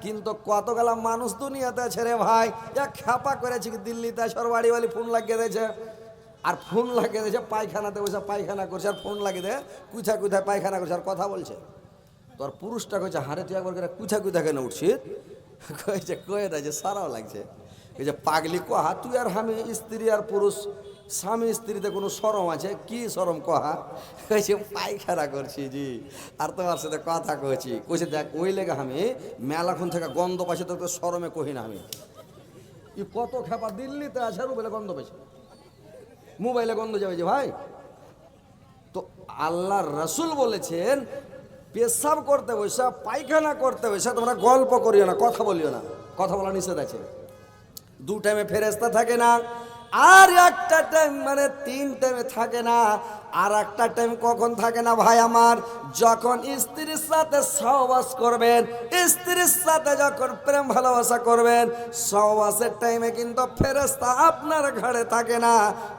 কিন্তু কতগুলা মানুষ দুনিয়াতে আছে রে ভাই, এক খাপা করেছে কি দিল্লিতে সরবাড়ি বাড়ি ফোন লাগিয়ে দিয়েছে, আর ফোন লাগিয়ে দিয়েছে পায়খানাতে বসে পায়খানা করছে, আর ফোন লাগিয়ে দেয় কোথায় কোথায় পায়খানা করছে আর কথা বলছে। তোর পুরুষটা কইছে হারে তুই একবার করে কোথায় কোথায় কেন উঠছিস, কয়েছে কয়ে দেয় যে সারাও লাগছে। এই যে পাগলি কহা তুই আর আমি স্ত্রী আর পুরুষ স্বামী স্ত্রীতে কোনো শরম আছে কি শরম কহা, কইছে পায়খানা করছি জি আর তোমার সাথে কথা কইছি, কইছে দেখ ওই লেগে আমি মেলাখন থেকে গন্ধ পাইছে তো শরমে কহি না আমি। ই কত খেপা দিল্লিতে আছে আর বলে গন্ধ পাইছে, মোবাইলে গন্ধ যাবে যে ভাই। তো আল্লাহ রসুল বলেছেন পেশাব করতে বসে পায়খানা করতে বসে তোমরা গল্প করিও না, কথা বলিও না, কথা বলা নিষেধ আছে। দু টাইমে ফেরেশতা থাকে না, আর একটা টাইম মানে 3 টাইমে থাকে না। আর একটা টাইম কখন থাকে না ভাই আমার, যখন স্ত্রীর সাথে সহবাস করবেন, স্ত্রীর সাথে যখন প্রেম ভালোবাসা করবেন, সহবাসের টাইমে কিন্তু ফেরেশতা আপনার ঘরে থাকে না।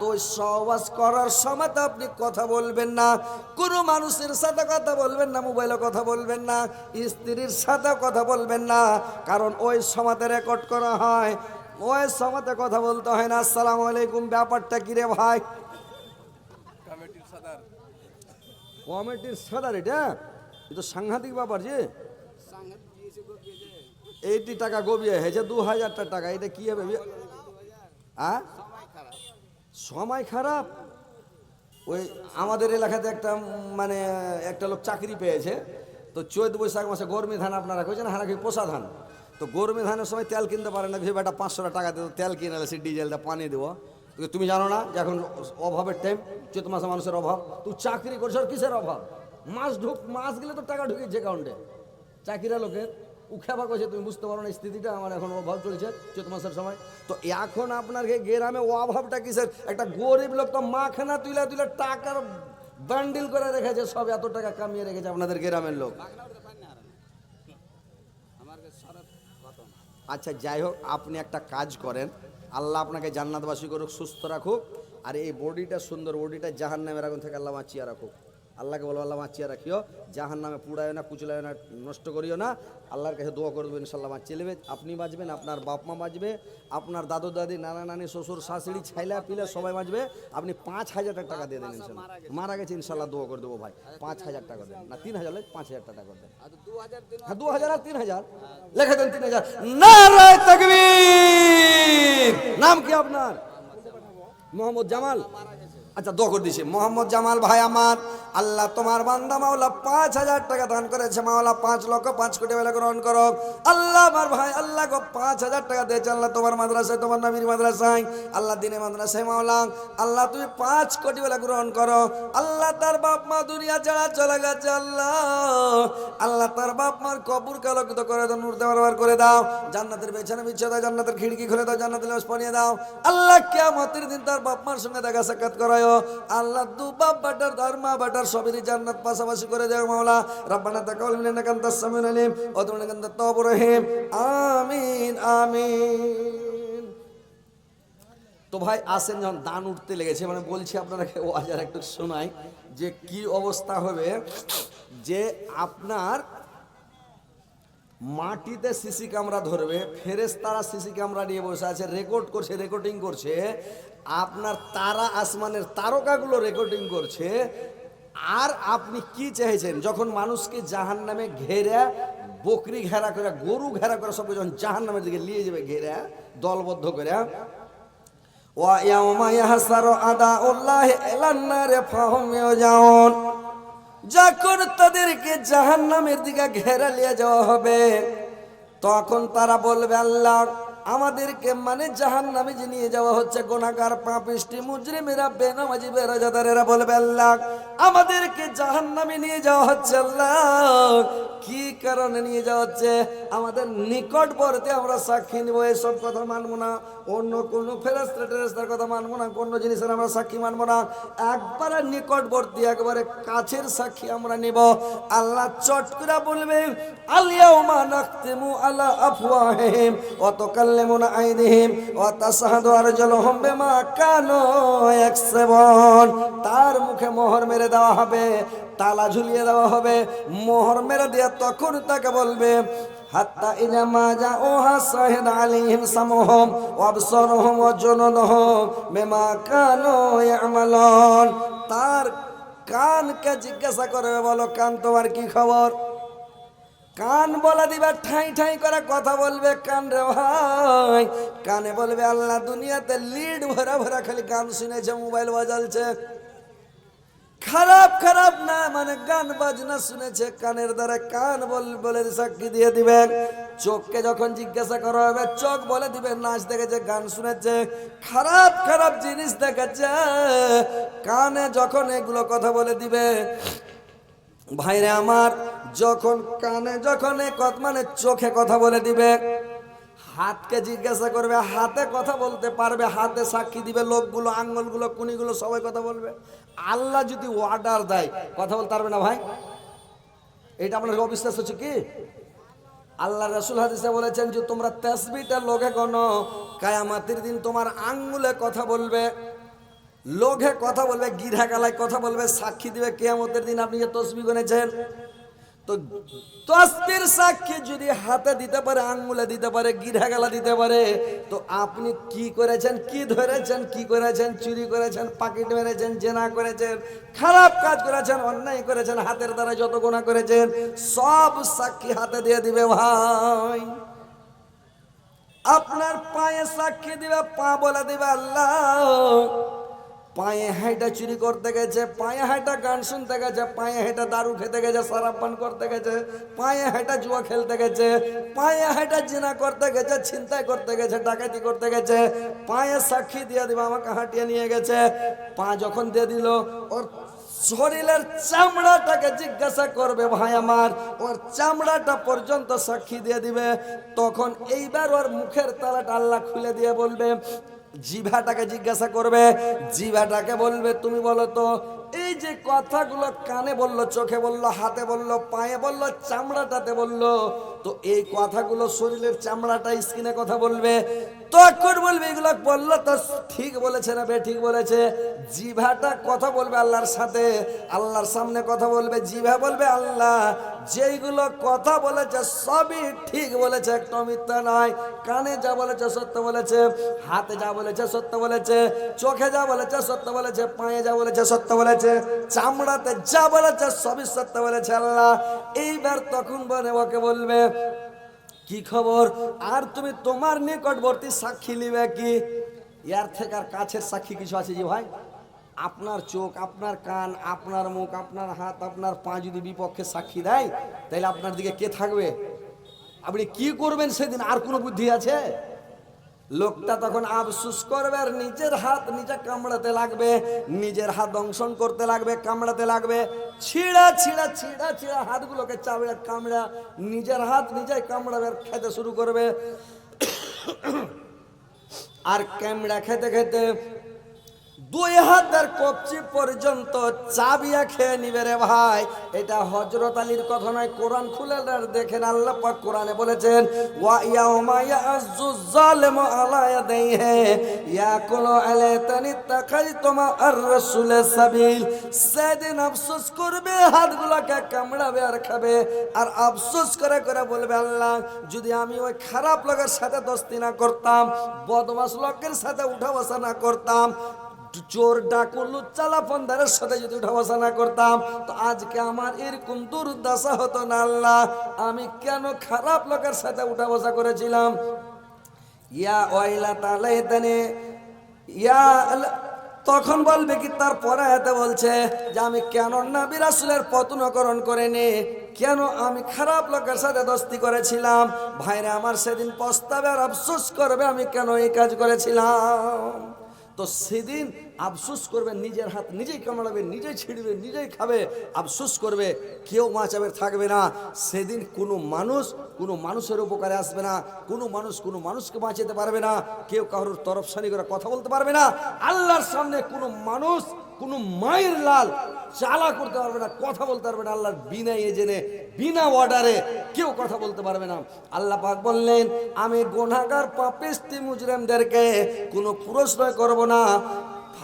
তো সহবাস করার সময় তো আপনি কথা বলবেন না, কোনো মানুষের সাথে কথা বলবেন না, মোবাইলে কথা বলবেন না, স্ত্রীর সাথে কথা বলবেন না, কারণ ওই সময়তে রেকর্ড করা হয়, ওই সময়তে কথা বলতে হয় না। আসসালামু আলাইকুম, ব্যাপারটা কি রে ভাই? কমিটির সাদার এটা তো সাংঘাতিক ব্যাপার যে 80 টাকা গবিয়ে হয়েছে 2000 টাকা, এটা কি হবে? সময় খারাপ। ওই আমাদের এলাকাতে একটা মানে একটা লোক চাকরি পেয়েছে, তো চৈত বৈশাখ মাসে গরমি ধান আপনারা কইছেন হারা কি পোষা ধান, তো গরমি ধানের সময় তেল কিনতে পারে না, বেটা 500 টাকা দেবো তেল কিনে সে ডিজেলটা পানি দেবো। তুমি জানো না যে এখন অভাবের টাইম, চৈত মাসে মানুষের অভাব, তুই চাকরি করছো আর কিসের অভাব? মাস গেলে তো টাকা ঢুকেছে অ্যাকাউন্টে চাকরিরা লোকের উখাবা করছে, তুমি বুঝতে পারো না স্থিতিটা আমার এখন অভাব চলছে চৈত মাসের সময়। তো এখন আপনার গ্রামে অভাবটা কিসের? একটা গরিব লোক তো মাখানা তুলে তুলে টাকার বান্ডিল করে রেখেছে, সব এত টাকা কামিয়ে রেখেছে আপনাদের গ্রামের লোক। আচ্ছা যাই হোক, আপনি একটা কাজ করেন, আল্লাহ আপনাকে জান্নাতবাসী করুক, সুস্থ রাখুক, আর এই বডিটা সুন্দর বডিটা জাহান্নামের আগুন থেকে আল্লাহ বাঁচিয়ে রাখুক। আল্লাহকে বলো আল্লাহ বাঁচিয়ে রাখিও, জাহান্নামে পুড়ায় না, কুচলায় না, নষ্ট করিও না। আল্লাহর কাছে দোয়া করে দেবেন, ইনশাল্লাহ বাঁচিয়ে নেবে, আপনি বাঁচবেন, আপনার বাপ মা বাঁচবে, আপনার দাদু দাদি নানা নানি শ্বশুর শাশুড়ি ছাইলা পিলা সবাই বাঁচবে। আপনি 5000 টাকা দিয়ে দেন ইনশাল্লাহ। মারা গেছে ইনশাল্লাহ দোয়া করে দেবো ভাই। 5000 টাকা দেন না 3000, 5000 টাকা দেন। হ্যাঁ 2000 আর 3000 লেখা দেন 3000। নারায়ে তাকবীর। নাম কি আপনার? মোহাম্মদ জামাল। আচ্ছা দোয়া করে দিছি, মোহাম্মদ জামাল ভাই আমার, আল্লাহ তোমার বান্দা মাওলা 5000 টাকা দান করেছে, মাওলা 5,05,00,000 বেলা গ্রহণ করো। আল্লাহ আমার ভাই আল্লাহ গো 5000 টাকা দিয়েছে আল্লাহ তোমার মাদ্রাসায়, তোমার নবীর মাদ্রাসায়, আল্লাহ দিনে মাদ্রাসায় মাওলা, আল্লাহ তুমি 5 কোটি বেলা গ্রহণ করো। আল্লাহ তার বাপ মা দুনিয়া ছাড়া চলে গেছে, আল্লাহ আল্লাহ তার বাপ মার কবর আলোকিত করে দাও, নূর দেওয়ার করে দাও, জান্নাতের বিছানা বিছিয়ে দাও, জান্নাতের খিড়কি খুলে দাও, জান্নাতের লেবাস পরিয়ে দাও। আল্লাহ কিয়ামতের দিন তার বাপ মার সঙ্গে দেখা সাক্ষাৎ করায়। আল্লাহ দু বাপ বাটার ধর্মা বাটার সবেরই জান্নাত পাশাপাশি করে দেও মাওলা। রব্বানা তাকাব্বাল মিন্না ইন্নাকা আনতাস সামিউল আলিম ওয়া তুব আলাইনা ইন্নাকা আত-তাওয়াবুর রহিম। আমিন আমিন। তো ভাই আসেন, যখন দান উঠতে লেগেছে, মানে বলছি আপনারা ওয়াজ আর একটু শোনাই যে কি অবস্থা হবে, যে আপনার মাটিতে সিসি ক্যামেরা ধরবে, ফেরেশতারা সিসি ক্যামেরা নিয়ে বসে আছে, রেকর্ড করছে, রেকর্ডিং করছে, আপনার তারা আসমানের তারকাগুলো রেকর্ডিং করছে। আর আপনি কি চাইছেন, যখন মানুষকে জাহান্নামে ঘেরা, বকরি ঘেরা করে, গরু ঘেরা করে, সব যখন জাহান্নামের দিকে নিয়ে যাবে ঘেরা দলবদ্ধ করে, ওয়া ইয়াউমা ইয়াহসারু আদাউল্লাহি ইলান নারি ফাহুম ইয়াজাউন, যখন তাদেরকে জাহান্নামের দিকে ঘেরা নিয়ে যাওয়া হবে, তখন তারা বলবে আল্লাহ আমাদেরকে মানে জাহান্নামে যে নিয়ে যাওয়া হচ্ছে গুনাহগার পাপিষ্টি মুজরিমেরা বেনামাজি বেরোজাদারেরা বলবে আল্লাহ আমাদেরকে জাহান্নামে নিয়ে যাওয়া হচ্ছে, আল্লাহ কি কারণে নিয়ে যাওয়া হচ্ছে? আমাদের নিকটবর্তী আমরা সাক্ষী নিব, এসব কথা মানবো না, অন্য কোনো ফেরেশতা টেরেশতার কথা মানবো না, কোনো জিনিসের আমরা সাক্ষী মানবো না, একবারে নিকটবর্তী একবারে কাছের সাক্ষী আমরা নিব। আল্লাহ চট করে বলবে আল ইয়াউমা নাখতিমু আলা আফওয়াহিহিম ওয়া তুকাল্লিমুনা আইদিহিম ওয়া তাশহাদু আরজুলুহুম বিমা কানু ইয়াকসিবুন। তার মুখে মোহর মেরে দেওয়া হবে, তালা ঝুলিয়ে দেওয়া হবে, মোহর মেরে দিয়ে তখন তাকে বলবে হাত্তা ইযা মা জাউহা শাহিদ আলাইহিম সামউহুম ওয়া আবসারুহুম ওয়া জুলুদুহুম বিমা কানু ইয়ামালুন। তার কানকে জিজ্ঞাসা করবে, বলো কান তোমার কি খবর? কান বলে দিবে, ঠাই ঠাই করে কথা বলবে। কান রে ভাই, কানে বলবে আল্লাহ দুনিয়াতে লিড ভরা ভরা খালি গান শুনেছে, মোবাইল বাজালছে, খারাপ খারাপ না মানে গান বাজনা শুনেছে, কানের দ্বারা কান বলে সাক্ষী দিয়ে দিবেন। চোখকে যখন জিজ্ঞাসা করা হবে, চোখ বলে দিবে নাচ দেখেছে, গান শুনেছে, খারাপ খারাপ জিনিস দেখেছে। কানে যখন এগুলো কথা বলে দিবে, ভাইরে আমার, যখন কানে যখন মানে চোখে কথা বলে দিবে, হাতকে জিজ্ঞাসা করবে, হাতে কথা বলতে পারবে, হাতে সাক্ষী দিবে, লোকগুলো আঙ্গুলগুলো কুনিগুলো সবাই কথা বলবে। আল্লাহ যদি অর্ডার দেয় কথা বলতে পারবে না ভাই? এটা আপনার অবিশ্বাস হচ্ছে কি? আল্লাহ রাসূল হাদিসে বলেছেন যে তোমরা তাসবিহটা লোকে গনো, কিয়ামতের দিন তোমার আঙ্গুলে কথা বলবে, লোকে কথা বলবে, গিরা গালায় কথা বলবে, সাক্ষী দিবে কিয়ামতের দিন আপনি যে তাসবিহ গনেছেন। তো তাসবিহর সাক্ষী যদি হাতে দিতে পারে, আঙ্গুলে দিতে পারে, গিরা গালা দিতে পারে, তো আপনি কি করেছেন, কি ধরেছেন, কি করেছেন, চুরি করেছেন, পাকিট মেরেছেন, জেনা করেছেন, খারাপ কাজ করেছেন, অন্যায় করেছেন, হাতের দ্বারা যত গুনাহ করেছেন সব সাক্ষী হাতে দিয়ে দিবে ভাই। আপনার পায়ে সাক্ষী দিবে, পা বলে দিবে আল্লাহ পায়ে হাঁটা চুরি করতে গেছে, পায়ে হাঁটা গান শুনতে গেছে, পায়ে হাঁটা দারু খেতে গেছে, শরাব পান করতে গেছে, পায়ে হাঁটা জুয়া খেলতে গেছে, পায়ে হাঁটা জিনা করতে গেছে, ছিনতাই করতে গেছে, ডাকাতি করতে গেছে, পায়ে সাক্ষী দিয়ে দিবে আমাকে হাঁটিয়ে নিয়ে গেছে। পা যখন দিয়ে দিল, ওর শরীরের চামড়াটাকে জিজ্ঞাসা করবে ভাই আমার, ওর চামড়াটা পর্যন্ত সাক্ষী দিয়ে দিবে। তখন এইবার ওর মুখের তালাটা আল্লাহ খুলে দিয়ে বলবে, জিভাটাকে জিজ্ঞাসা করবে, জিভাটাকে বলবে তুমি বলো তো এই যে কথাগুলো কানে বললো, চোখে বললো, হাতে বললো, পায়ে বললো, চামড়াটাতে বললো, তো এই কথাগুলো শরীরের চামড়াটা স্কিনে কথা বলবে, তখন বলবে এগুলো বললো তো ঠিক বলেছে না বে ঠিক বলেছে। জিভাটা কথা বলবে আল্লাহর সাথে, আল্লাহর সামনে কথা বলবে, জিভা বলবে আল্লাহ যেইগুলো কথা বলেছে সবই ঠিক বলেছে, একটা মিথ্যা নয়। কানে যা বলেছে সত্য বলেছে, হাতে যা বলেছে সত্য বলেছে, চোখে যা বলেছে সত্য বলেছে, পায়ে যা বলেছে সত্য বলেছে, চামড়াতে যা বলেছে সবই সত্য বলেছে আল্লাহ। এইবার তখন বলে ওকে বলবে কি খবর, আর তুমি তোমার নিকটবর্তী সাক্ষী নিবে কি? এর থেকে আর কাছের সাক্ষী কিছু আছে যে ভাই? আপনার চোখ, আপনার কান, আপনার মুখ, আপনার হাত, আপনার পা যদি বিপক্ষে সাক্ষী দেয়, তাহলে আপনার দিকে কে থাকবে? আপনি কি করবেন সেদিন? আর কোনো বুদ্ধি আছে? লোকটা তখন আফসোস করবে, আর নিজের হাত নিজে কামড়াতে লাগবে, নিজের হাত দংশন করতে লাগবে, কামড়াতে লাগবে, ছিঁড়া ছিঁড়া ছিঁড়া ছিঁড়া হাতগুলোকে চামড়া কামড়া নিজের হাত নিজে কামড়াবে, আর খেতে শুরু করবে। আর কামড়া খেতে খেতে দুই হাতের কবজি পর্যন্ত চাবিয়া খেয়ে নিবে রে ভাই। এটা হযরত আলীর কথা নয়, কোরআন খুলে দেখেন, আল্লাহ পাক কোরআনে বলেছেন ওয়া ইয়াউমা ইয়াযুজ জালিমু আলা ইয়াদাইহি ইয়াকুলু আলাইতানি তাকাইতুমা আর রাসূলের সাবিল। সেদিন আফসোস করবে, হাতগুলোকে কামড়াবে আর খাবে, আর আফসোস করে করে বলবে আল্লাহ যদি আমি ওই খারাপ লোকের সাথে দোস্তি না করতাম, বদমাশ লোকের সাথে উঠা বসা না করতাম, চোর ডাকুর লুচ্চালা ফন্দারের সাথে যদি উঠা বসা না করতাম, তো আজকে আমার এরকম দুর্দশা হতো না আল্লাহ। আমি কেন খারাপ লোকের সাথে উঠা বসা করেছিলাম? ইয়া ওয়াইলা তালাইতানি ইয়া, তখন বলবে কি, তারপরে এতে বলছে যে আমি কেন নবী রাসূলের পতনকরণ করে নে, কেন আমি খারাপ লোকের সাথে দোস্তি করেছিলাম। ভাইরা আমার সেদিন পস্তাবে আর আফসোস করবে আমি কেন এই কাজ করেছিলাম। তো সেদিন আফসোস করবে, নিজের হাত নিজেই কামড়াবে, নিজেই ছিঁড়বে, নিজেই খাবে, আফসোস করবে, কেউ বাঁচাবে থাকবে না। সেদিন কোনো মানুষের উপকারে আসবে না, কোনো মানুষকে বাঁচাতে পারবে না, কেউ কারোর তরফসানি করে কথা বলতে পারবে না। আল্লাহর সামনে কোনো মানুষ, কোনো মায়ের লাল চালা করতে পারবে না, কথা বলতে পারবে না। আল্লাহর বিনা এজেনে, বিনা অর্ডারে কেউ কথা বলতে পারবে না। আল্লাহ পাক বললেন আমি গুনাহগার পাপিষ্টি মুজরিমদেরকে কোনো প্রশ্ন করব না,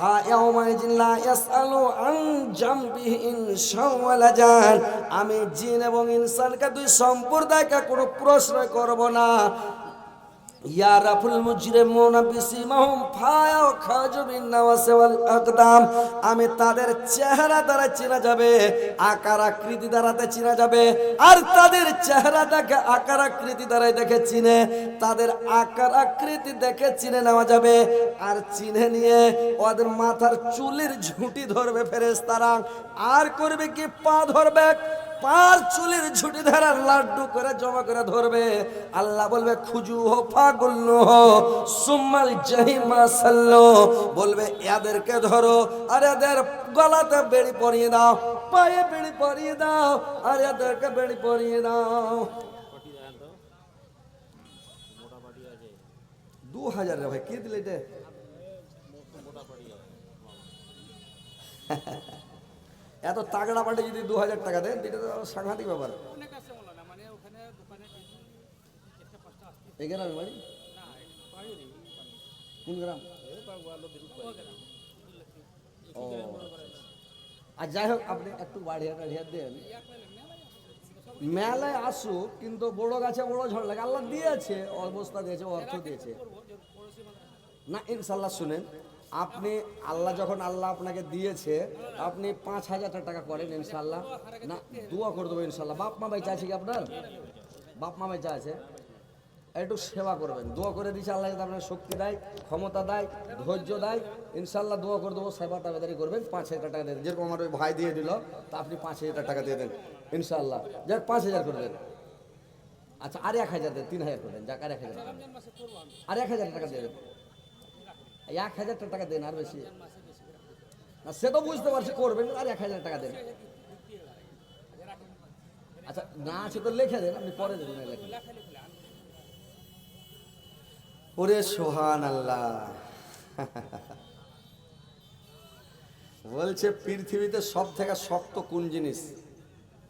ফা ইয়াউমাইজিন লা ইয়াসআলু আন জামবিহি ইনসান ওয়ালা জান। আমি জিন এবং ইনসানকে দুই সম্প্রদায়কে কোনো প্রশ্ন করব না। ইয়ারাফুল মুজরিমুনা বিসিমাহুম ফায়াখাজু বিন্নাওয়াসি ওয়াল আকদাম। আমি তাদের চেহারা দ্বারা চেনা যাবে, আকার আকৃতি দ্বারা চেনা যাবে। আর তাদের চেহারা দেখে আকার আকৃতি দ্বারাই দেখে চিনে, তাদের আকার আকৃতি দেখে চিনে নেওয়া যাবে। আর চিনে নিয়ে ওদের মাথার চুলের ঝুঁটি ধরবে ফেরেশতারা। আর করবে কি? পা ধরবে, পাঁচ চুলের ঝুঁটি ধরে লাড্ডু করে জমা করে ধরবে। আল্লাহ বলবে খুজু হো ফাগুল্লু হো সুম্মাল জাহিমা সাল্লো। বলবে এদেরকে ধরো আর এদের গলাতে বেড়ি পরিয়ে দাও, পায়ে বেড়ি পরিয়ে দাও, আর এদেরকে বেড়ি পরিয়ে দাও। 2000 রে ভাই, কে দিলে এটা? এত তাগড়া পাটে যদি 2000 টাকা দেন, এটা তো সাংঘাতিক ব্যাপার। এই গ্রামে বাড়ি? কোন গ্রাম? ও, আর যাই হোক, আপনি একটু বাড়িয়া টাড়িয়া দেন। মেলায় আসুক, কিন্তু বড় গাছে বড় ঝড় লাগে। আল্লাহ দিয়েছে, অবস্থা দিয়েছে, অর্থ দিয়েছে না। ইনশাল্লাহ শুনেন, আপনি আল্লাহ যখন আল্লাহ আপনাকে দিয়েছে, আপনি 5000 টাকা করেন ইনশাল্লাহ, না দোয়া করে দেবো ইনশাল্লাহ। বাপ মা বেঁচে আছে কি আপনার? বাপ মা বেঁচে আছে, একটু সেবা করবেন। দোয়া করে দিচ্ছে আল্লাহ যাতে আপনার শক্তি দেয়, ক্ষমতা দেয়, ধৈর্য দেয়। ইনশাল্লাহ দোয়া করে দেবো, সেবা টাবাদারি করবেন। 5000 টাকা দিয়ে দেন। যেরকম আমার ওই ভাই দিয়ে দিল, তা আপনি 5000 টাকা দিয়ে দেন ইনশাল্লাহ। যাক 5000 করে দেন। আচ্ছা, আর 1000 দেন, 3000 করে দেন। যাক আর 1000 টাকা, আর 1000 টাকা দিয়ে দেন। 1000 টাকা দেন, আর বেশি না। সে তো বুঝতে পারছি করবেন, আর 1000 টাকা দেন। আচ্ছা, না আছে তো লিখে দেন, আপনি পরে দেবেন। লেখেন। ওরে সোহান আল্লাহ। বলছে পৃথিবীতে সব থেকে শক্ত কোন জিনিস?